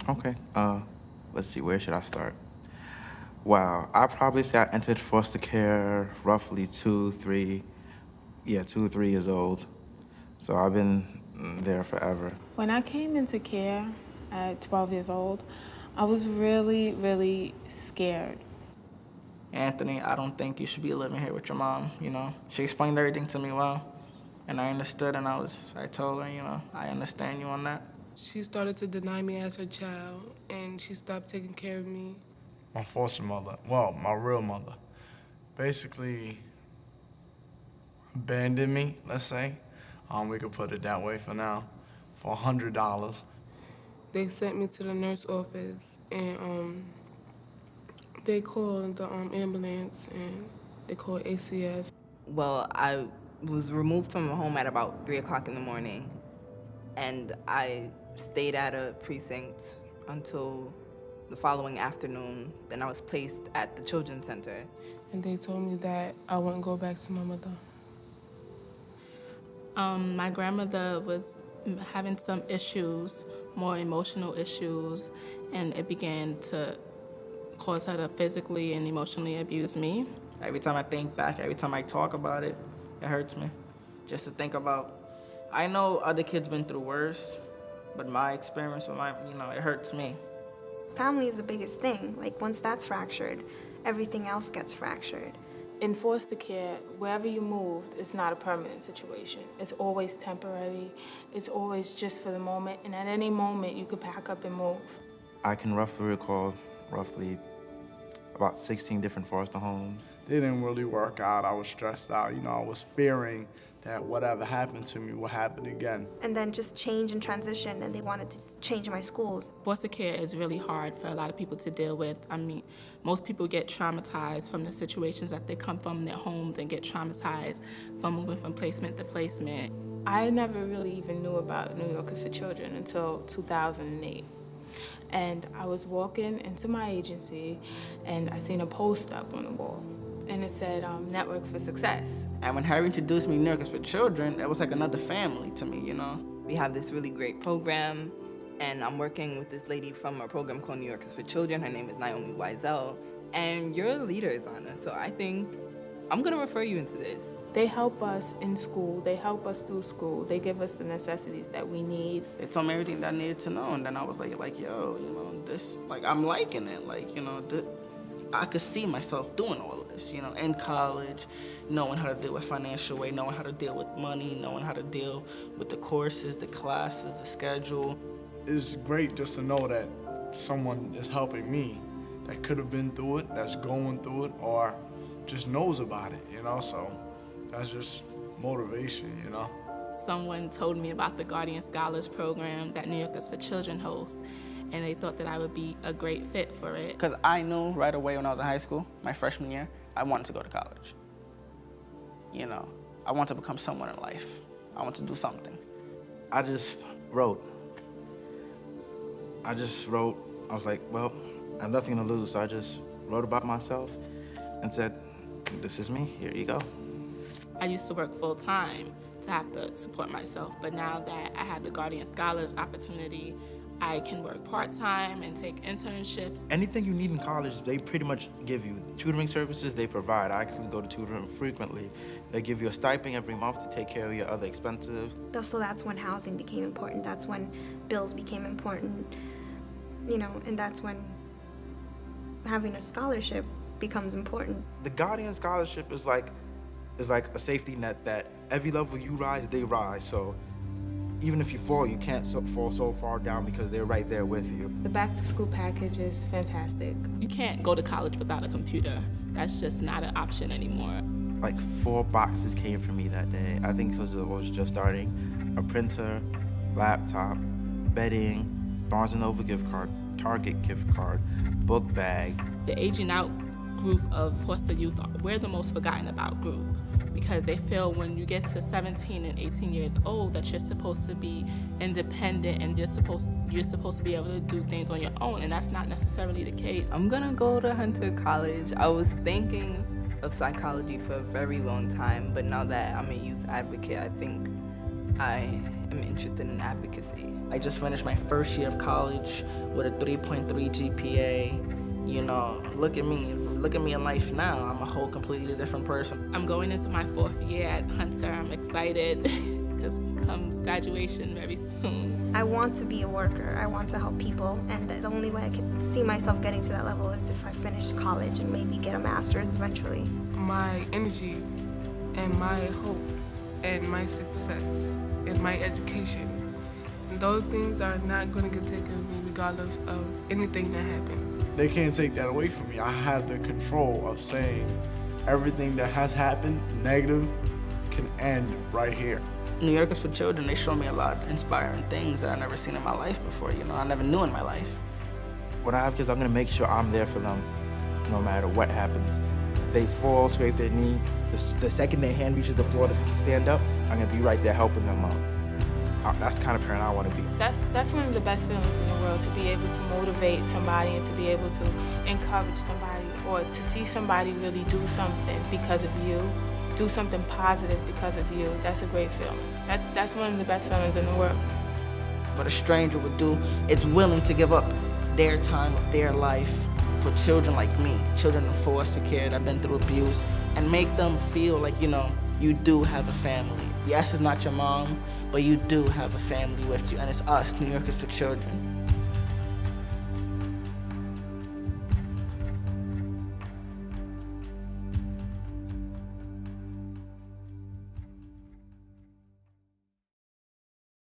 Okay, let's see, where should I start? Wow, I probably say I entered foster care roughly 2, 3 years old. So I've been there forever. When I came into care at 12 years old, I was really, really scared. Anthony, I don't think you should be living here with your mom, you know. She explained everything to me well, and I understood, and I told her, you know, I understand you on that. She started to deny me as her child, and she stopped taking care of me. My foster mother, well, my real mother, basically abandoned me, let's say. We could put it that way for now, for $100. They sent me to the nurse office, and they called the ambulance, and they called ACS. Well, I was removed from home at about 3 o'clock in the morning, and I stayed at a precinct until the following afternoon. Then I was placed at the children's center. And they told me that I wouldn't go back to my mother. My grandmother was having some issues, more emotional issues, and it began to cause her to physically and emotionally abuse me. Every time I think back, every time I talk about it, it hurts me. Just to think about, I know other kids been through worse, but my experience with it hurts me. Family is the biggest thing. Like, once that's fractured, everything else gets fractured. In foster care, wherever you moved, it's not a permanent situation. It's always temporary. It's always just for the moment, and at any moment, you could pack up and move. I can roughly recall about 16 different foster homes. They didn't really work out. I was stressed out. You know, I was fearing that whatever happened to me will happen again. And then just change and transition, and they wanted to change my schools. Foster care is really hard for a lot of people to deal with. I mean, most people get traumatized from the situations that they come from in their homes and get traumatized from moving from placement to placement. I never really even knew about New Yorkers for Children until 2008. And I was walking into my agency, and I seen a post up on the wall. And it said, Network for Success. And when Harry introduced me to New Yorkers for Children, it was like another family to me, you know? We have this really great program, and I'm working with this lady from a program called New Yorkers for Children. Her name is Naomi Wiesel, and your leader is on us, so I think I'm gonna refer you into this. They help us in school. They help us through school. They give us the necessities that we need. They told me everything that I needed to know, and then I was like, yo, you know, this, like, I'm liking it. Like, you know, I could see myself doing all of this, you know, in college, knowing how to deal with financial aid, knowing how to deal with money, knowing how to deal with the courses, the classes, the schedule. It's great just to know that someone is helping me that could have been through it, that's going through it, or just knows about it, you know, so that's just motivation, you know. Someone told me about the Guardian Scholars program that New Yorkers for Children hosts, and they thought that I would be a great fit for it. Because I knew right away when I was in high school, my freshman year, I wanted to go to college. You know, I want to become someone in life. I want to do something. I just wrote. I was like, well, I have nothing to lose, so I just wrote about myself and said, this is me, here you go. I used to work full time to have to support myself, but now that I have the Guardian Scholars opportunity, I can work part-time and take internships. Anything you need in college, they pretty much give you. Tutoring services, they provide. I actually go to tutoring frequently. They give you a stipend every month to take care of your other expenses. So that's when housing became important. That's when bills became important, you know, and that's when having a scholarship becomes important. The Guardian Scholarship is like a safety net that every level you rise, they rise. So even if you fall, you can't fall so far down because they're right there with you. The back-to-school package is fantastic. You can't go to college without a computer. That's just not an option anymore. Like 4 boxes came for me that day. I think because I was just starting. A printer, laptop, bedding, Barnes & Noble gift card, Target gift card, book bag. The aging out group of foster youth, we're the most forgotten about group, because they feel when you get to 17 and 18 years old that you're supposed to be independent and you're supposed to be able to do things on your own, and that's not necessarily the case. I'm gonna go to Hunter College. I was thinking of psychology for a very long time, but now that I'm a youth advocate, I think I am interested in advocacy. I just finished my first year of college with a 3.3 GPA. You know, look at me. Look at me in life now. I'm a whole completely different person. I'm going into my 4th year at Hunter. I'm excited because comes graduation very soon. I want to be a worker. I want to help people, and the only way I can see myself getting to that level is if I finish college and maybe get a master's eventually. My energy and my hope and my success and my education, those things are not going to get taken from me regardless of anything that happened. They can't take that away from me. I have the control of saying everything that has happened, negative, can end right here. New Yorkers for Children, they show me a lot of inspiring things that I've never seen in my life before, you know, I never knew in my life. When I have kids, I'm gonna make sure I'm there for them, no matter what happens. They fall, scrape their knee, the second their hand reaches the floor to stand up, I'm gonna be right there helping them up. That's the kind of parent I want to be. That's one of the best feelings in the world, to be able to motivate somebody and to be able to encourage somebody, or to see somebody really do something because of you, do something positive because of you. That's a great feeling. That's one of the best feelings in the world. What a stranger would do, it's willing to give up their time of their life for children like me, children in foster care that have been through abuse, and make them feel like, you know, you do have a family. Yes, it's not your mom, but you do have a family with you, and it's us, New Yorkers for Children.